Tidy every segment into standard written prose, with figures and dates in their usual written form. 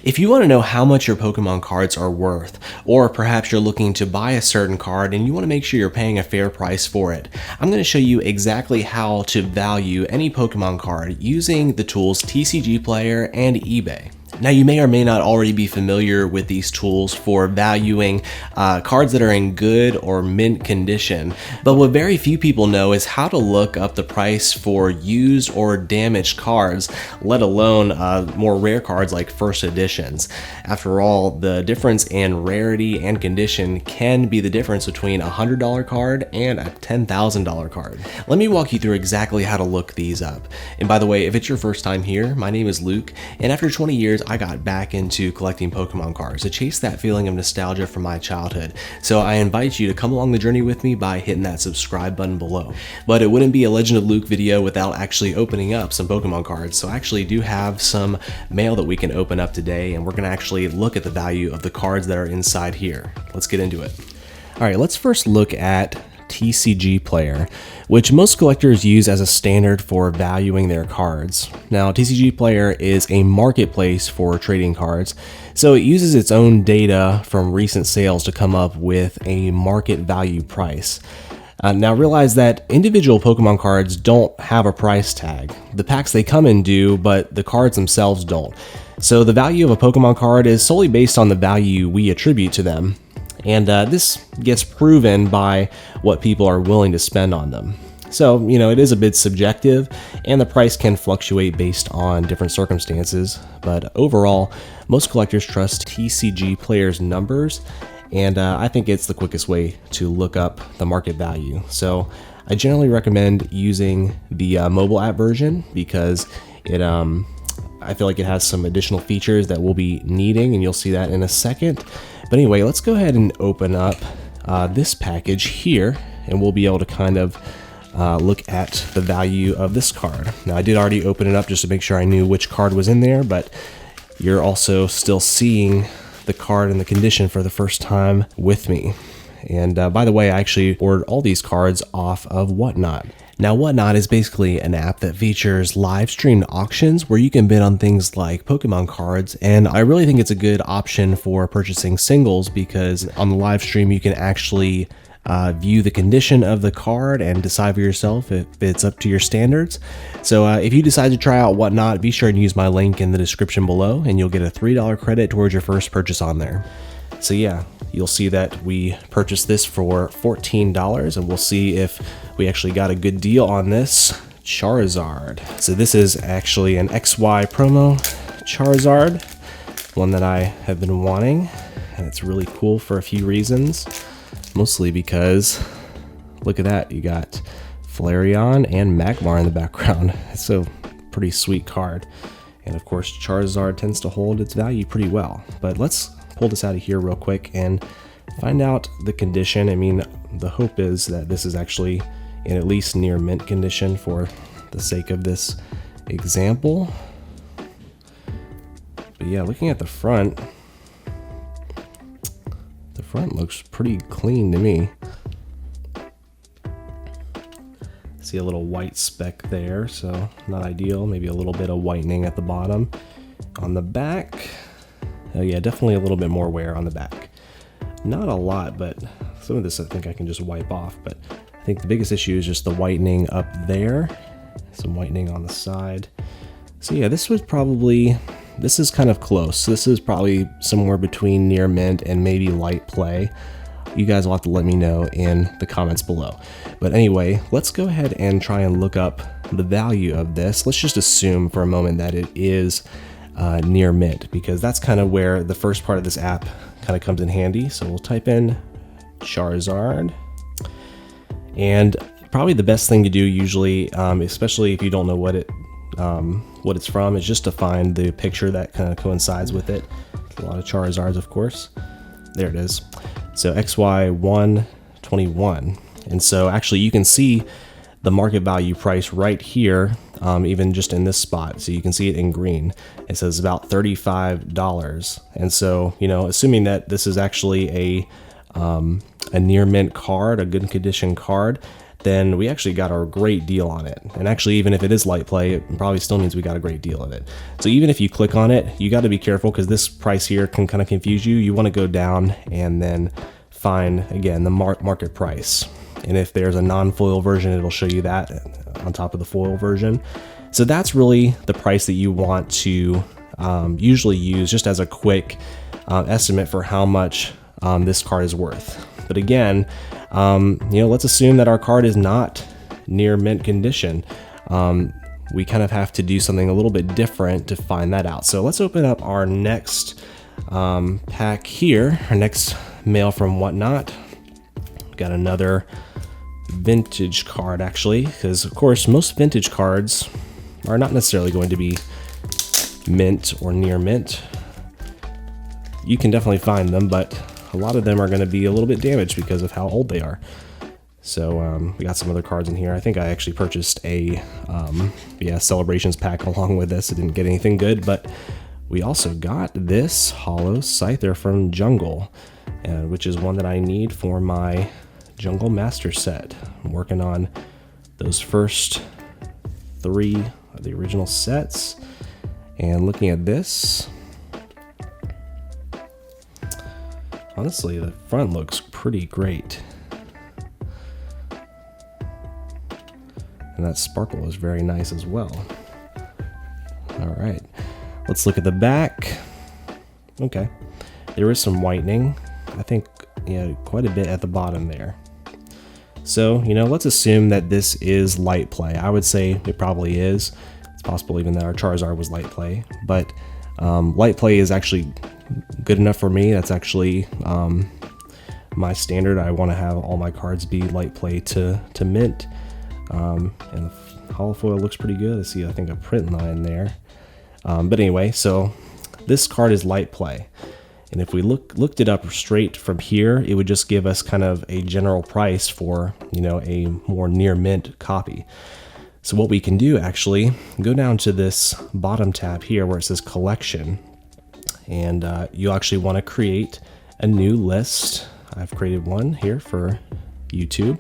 If you want to know how much your Pokemon cards are worth, or perhaps you're looking to buy a certain card and you want to make sure you're paying a fair price for it, I'm going to show you exactly how to value any Pokemon card using the tools TCG Player and eBay. Now, you may or may not already be familiar with these tools for valuing cards that are in good or mint condition, but what very few people know is how to look up the price for used or damaged cards, let alone more rare cards like first editions. After all, the difference in rarity and condition can be the difference between a $100 card and a $10,000 card. Let me walk you through exactly how to look these up. And by the way, if it's your first time here, my name is Luke, and after 20 years, I got back into collecting Pokemon cards to chase that feeling of nostalgia from my childhood. So I invite you to come along the journey with me by hitting that subscribe button below. But it wouldn't be a Legend of Luke video without actually opening up some Pokemon cards. So I actually do have some mail that we can open up today, and we're going to actually look at the value of the cards that are inside here. Let's get into it. All right, let's first look at TCG Player, which most collectors use as a standard for valuing their cards. Now, TCG Player is a marketplace for trading cards, so it uses its own data from recent sales to come up with a market value price. Now realize that individual Pokemon cards don't have a price tag. The packs they come in do, but the cards themselves don't. So the value of a Pokemon card is solely based on the value we attribute to them. And this gets proven by what people are willing to spend on them. So, it is a bit subjective, and the price can fluctuate based on different circumstances. But overall, most collectors trust TCG Player's numbers, and I think it's the quickest way to look up the market value. So I generally recommend using the mobile app version because I feel like it has some additional features that we'll be needing, and you'll see that in a second. But anyway, let's go ahead and open up this package here, and we'll be able to kind of look at the value of this card. Now, I did already open it up just to make sure I knew which card was in there, but you're also still seeing the card and the condition for the first time with me. And by the way, I actually ordered all these cards off of Whatnot. Now, Whatnot is basically an app that features live streamed auctions where you can bid on things like Pokemon cards, and I really think it's a good option for purchasing singles because on the live stream you can actually view the condition of the card and decide for yourself if it's up to your standards. So if you decide to try out Whatnot, be sure and use my link in the description below, and you'll get a $3 credit towards your first purchase on there. So yeah, you'll see that we purchased this for $14, and we'll see if we actually got a good deal on this Charizard. So this is actually an XY promo Charizard, one that I have been wanting, and it's really cool for a few reasons. Mostly because, look at that, you got Flareon and Magmar in the background. It's a pretty sweet card. And of course, Charizard tends to hold its value pretty well. But let's pull this out of here real quick and find out the condition. I mean, the hope is that this is actually in at least near mint condition for the sake of this example. But yeah, looking at the front looks pretty clean to me. See a little white speck there, so not ideal. Maybe a little bit of whitening at the bottom. On the back, oh yeah, definitely a little bit more wear on the back. Not a lot, but some of this I think I can just wipe off, but I think the biggest issue is just the whitening up there. Some whitening on the side. So yeah, this is kind of close. This is probably somewhere between near mint and maybe light play. You guys will have to let me know in the comments below. But anyway, let's go ahead and try and look up the value of this. Let's just assume for a moment that it is near mint, because that's kind of where the first part of this app kind of comes in handy. So we'll type in Charizard, and probably the best thing to do usually, especially if you don't know what it's from, is just to find the picture that kind of coincides with it. A lot of Charizards, of course. There it is. So XY121. And so actually you can see the market value price right here, even just in this spot. So you can see it in green. It says about $35. And so, assuming that this is actually a near mint card, a good condition card, then we actually got a great deal on it. And actually, even if it is light play, it probably still means we got a great deal of it. So even if you click on it, you got to be careful because this price here can kind of confuse you. You want to go down and then find, again, the market price. And if there's a non-foil version, it'll show you that on top of the foil version. So that's really the price that you want to usually use just as a quick estimate for how much this card is worth. But again, let's assume that our card is not near mint condition. We kind of have to do something a little bit different to find that out. So let's open up our next pack here, our next mail from Whatnot. Got another vintage card actually, because of course most vintage cards are not necessarily going to be mint or near mint. You can definitely find them, but a lot of them are going to be a little bit damaged because of how old they are. So we got some other cards in here. I think I actually purchased a Celebrations pack along with this. I didn't get anything good, but we also got this Holo Scyther from Jungle, which is one that I need for my Jungle Master set. I'm working on those first 3 of the original sets, and looking at this, honestly, the front looks pretty great. And that sparkle is very nice as well. All right, let's look at the back. Okay, there is some whitening. I think, quite a bit at the bottom there. So, let's assume that this is light play. I would say it probably is. It's possible even that our Charizard was light play, but light play is actually good enough for me. That's actually my standard. I want to have all my cards be light play to mint. And the holofoil looks pretty good. I see, I think, a print line there. But anyway, so this card is light play. And if we looked it up straight from here, it would just give us kind of a general price for, a more near mint copy. So what we can do, actually, go down to this bottom tab here where it says collection. And you actually want to create a new list. I've created one here for YouTube.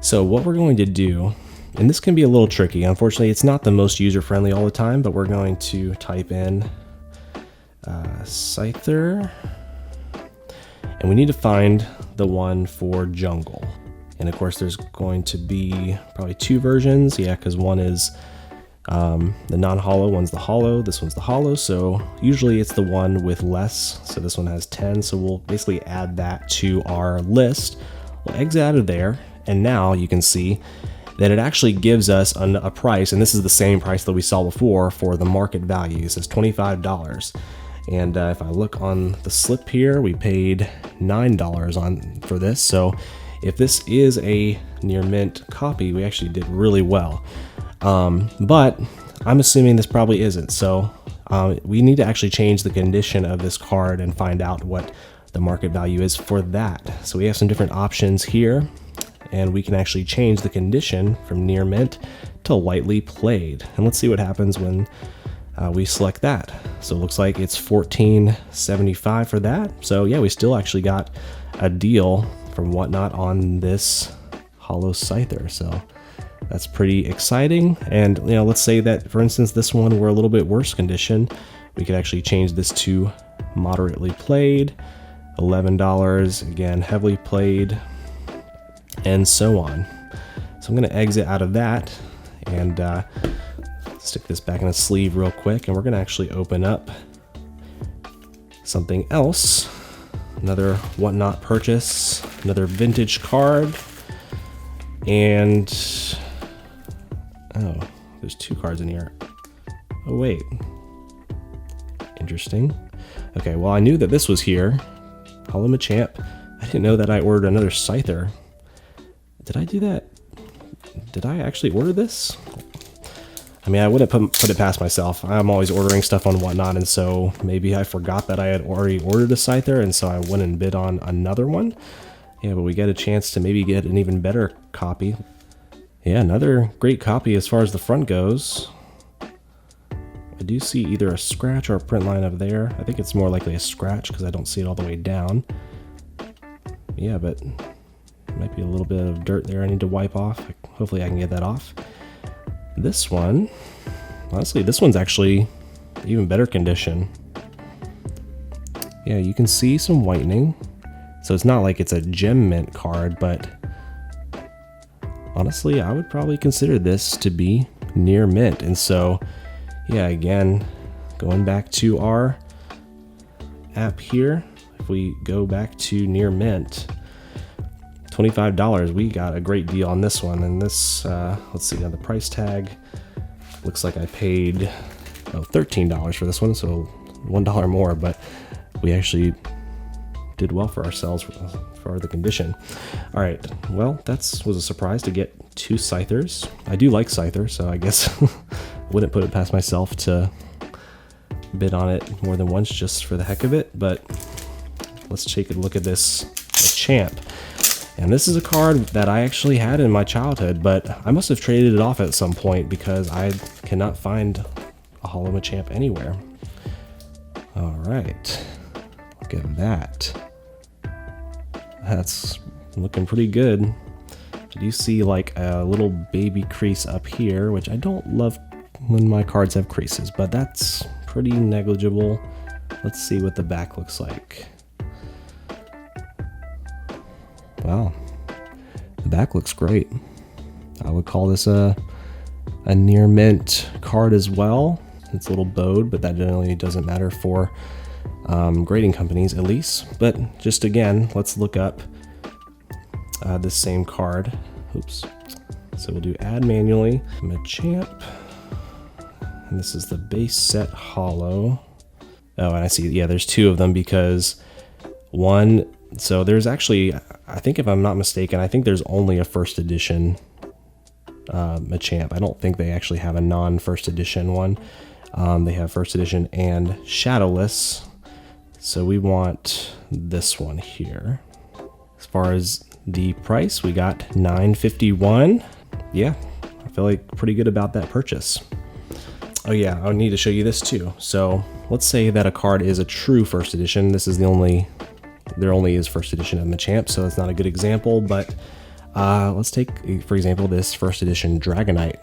So what we're going to do, and this can be a little tricky. Unfortunately, it's not the most user-friendly all the time, but we're going to type in Scyther, and we need to find the one for Jungle. And of course, there's going to be probably 2 versions, because one is the non-holo, one's the holo, this one's the holo, so usually it's the one with less. So this one has 10, so we'll basically add that to our list. We'll exit out of there, and now you can see that it actually gives us a price, and this is the same price that we saw before for the market value. It says $25. And if I look on the slip here, we paid $9 for this. So if this is a near mint copy, we actually did really well. But I'm assuming this probably isn't. So we need to actually change the condition of this card and find out what the market value is for that. So we have some different options here, and we can actually change the condition from near mint to lightly played. And let's see what happens when we select that. So it looks like it's $14.75 for that. So yeah, we still actually got a deal from Whatnot on this Holo Scyther. So that's pretty exciting. And let's say that, for instance, this one were a little bit worse condition. We could actually change this to moderately played, $11, again, heavily played, and so on. So I'm going to exit out of that and stick this back in a sleeve real quick, and we're going to actually open up something else. Another Whatnot purchase, another vintage card, and oh, there's 2 cards in here. Oh wait, interesting. Okay, well, I knew that this was here. Holo Machamp. I didn't know that I ordered another Scyther. Did I do that? Did I actually order this? I mean, I wouldn't put it past myself. I'm always ordering stuff on Whatnot, and so maybe I forgot that I had already ordered a Scyther, and so I went and bid on another one. Yeah, but we get a chance to maybe get an even better copy. Yeah, another great copy as far as the front goes. I do see either a scratch or a print line over there. I think it's more likely a scratch because I don't see it all the way down. Yeah, but Might be a little bit of dirt there I need to wipe off. Hopefully I can get that off. This one, honestly, this one's actually even better condition. Yeah, you can see some whitening. So it's not like it's a gem mint card, but honestly, I would probably consider this to be near mint. And so, yeah, again, going back to our app here, if we go back to near mint, $25, we got a great deal on this one. And this, let's see, on the price tag, looks like I paid $13 for this one, so $1 more, but we actually did well for ourselves for the condition. All right, well, that was a surprise to get 2 Scythers. I do like Scyther, so I guess wouldn't put it past myself to bid on it more than once just for the heck of it. But let's take a look at this Machamp. And this is a card that I actually had in my childhood, but I must have traded it off at some point because I cannot find a Holo Machamp anywhere. All right, look at that. That's looking pretty good. Did you see like a little baby crease up here, which I don't love when my cards have creases, but that's pretty negligible. Let's see what the back looks like. Wow, the back looks great. I would call this a near mint card as well. It's a little bowed, but that generally doesn't matter for grading companies at least. But just again, let's look up this same card. Oops. So we'll do add manually, Machamp. And this is the base set holo. Oh, and I see, yeah, there's 2 of them because one, so there's actually, I think if I'm not mistaken, I think there's only a first edition Machamp. I don't think they actually have a non-first edition one. They have first edition and shadowless. So we want this one here. As far as the price, we got $9.51. Yeah, I feel like pretty good about that purchase. Oh yeah, I need to show you this too. So let's say that a card is a true first edition. This is there only is first edition of Machamp, so it's not a good example, but let's take, for example, this first edition Dragonite.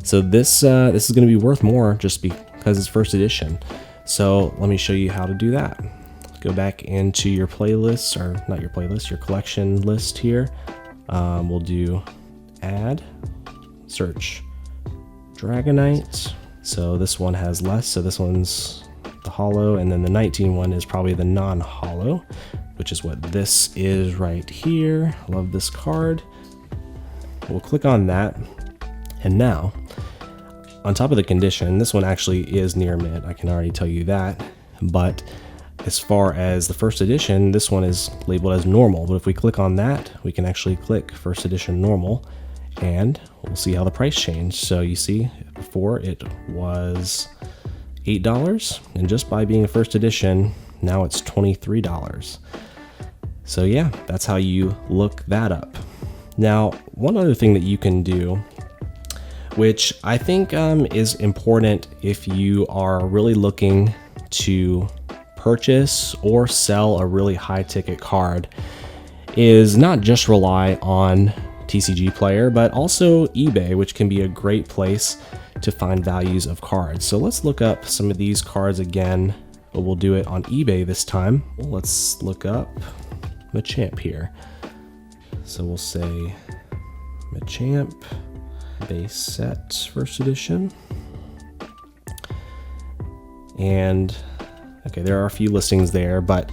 So this is going to be worth more just because it's first edition. So let me show you how to do that. Go back into your playlist, or not your playlist, your collection list here. We'll do add, search Dragonite. So this one has less, so this one's the holo, and then the 19 one is probably the non-holo, which is what this is right here. Love this card. We'll click on that, and now on top of the condition, this one actually is near mint, I can already tell you that, but as far as the first edition, this one is labeled as normal. But if we click on that, we can actually click first edition normal, and we'll see how the price changed. So you see, before it was $8, and just by being a first edition, now it's $23. So yeah, that's how you look that up. Now, one other thing that you can do, which I think is important if you are really looking to purchase or sell a really high ticket card, is not just rely on TCG Player, but also eBay, which can be a great place to find values of cards. So let's look up some of these cards again, but we'll do it on eBay this time. Let's look up Machamp here. So we'll say Machamp base set first edition. And okay, there are a few listings there, but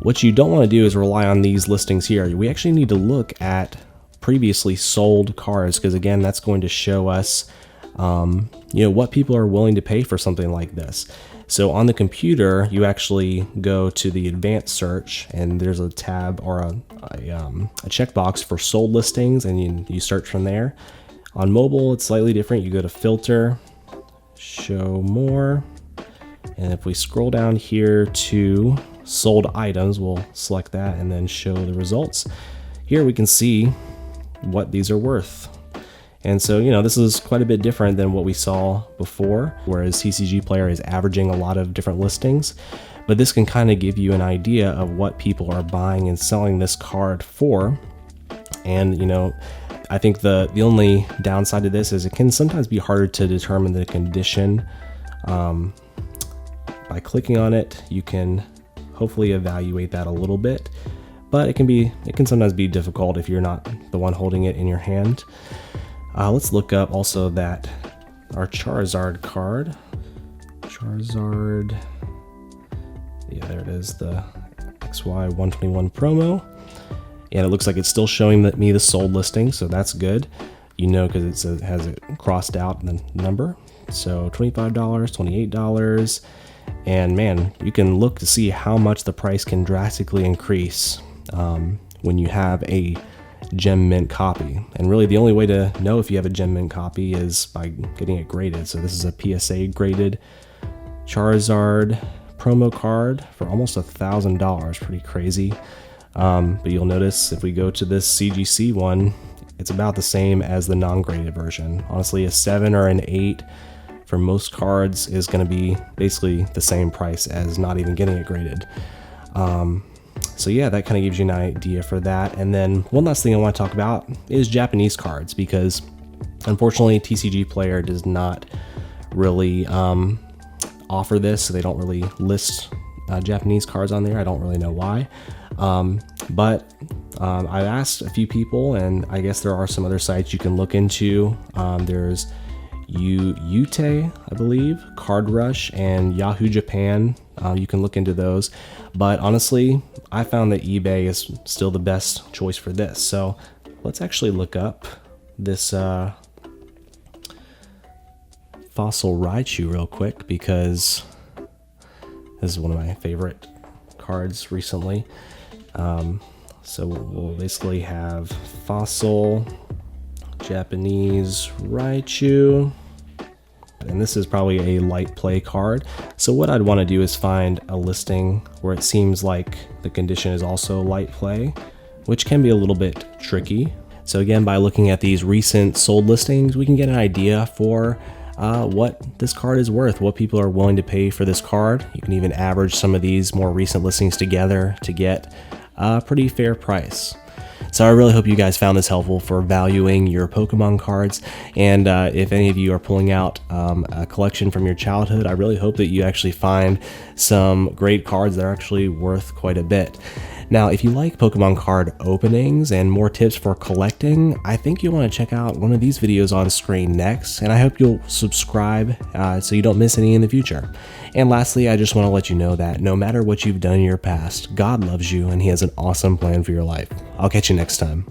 what you don't want to do is rely on these listings here. We actually need to look at previously sold cards, because again, that's going to show us what people are willing to pay for something like this. So on the computer, you actually go to the advanced search, and there's a tab or a checkbox for sold listings, and you search from there. On mobile, it's slightly different. You go to filter, show more, and if we scroll down here to sold items, we'll select that and then show the results. Here we can see what these are worth. And so, this is quite a bit different than what we saw before, whereas TCG Player is averaging a lot of different listings. but this can kind of give you an idea of what people are buying and selling this card for. And you know, I think the only downside to this is it can sometimes be harder to determine the condition. By clicking on it, you can hopefully evaluate that a little bit, but it can sometimes be difficult if you're not the one holding it in your hand. Let's look up also that our Charizard card. Charizard, yeah, there it is, the XY 121 promo. And it looks like it's still showing me the sold listing, so that's good. You know, because it has it crossed out in the number. So $25, $28. And man, you can look to see how much the price can drastically increase when you have a gem mint copy. And really the only way to know if you have a gem mint copy is by getting it graded. So this is a PSA graded Charizard promo card for almost $1,000. Pretty crazy. But you'll notice if we go to this CGC one, it's about the same as the non-graded version. Honestly, a 7 or an 8 for most cards is going to be basically the same price as not even getting it graded. So yeah, that kind of gives you an idea for that. And then one last thing I want to talk about is Japanese cards, because unfortunately TCG Player does not really offer this, so they don't really list Japanese cards on there. I don't really know why. But I've asked a few people, and I guess there are some other sites you can look into. There's Yute, I believe, Card Rush, and Yahoo Japan. You can look into those. But honestly, I found that eBay is still the best choice for this. So let's actually look up this Fossil Raichu real quick, because this is one of my favorite cards recently. So we'll basically have Fossil Japanese Raichu, and this is probably a light play card. So what I'd want to do is find a listing where it seems like the condition is also light play, which can be a little bit tricky. So again, by looking at these recent sold listings, we can get an idea for what this card is worth, what people are willing to pay for this card. You can even average some of these more recent listings together to get a pretty fair price. So I really hope you guys found this helpful for valuing your Pokemon cards. And if any of you are pulling out a collection from your childhood, I really hope that you actually find some great cards that are actually worth quite a bit. Now, if you like Pokemon card openings and more tips for collecting, I think you'll want to check out one of these videos on screen next, and I hope you'll subscribe so you don't miss any in the future. And lastly, I just want to let you know that no matter what you've done in your past, God loves you and He has an awesome plan for your life. I'll catch you next time.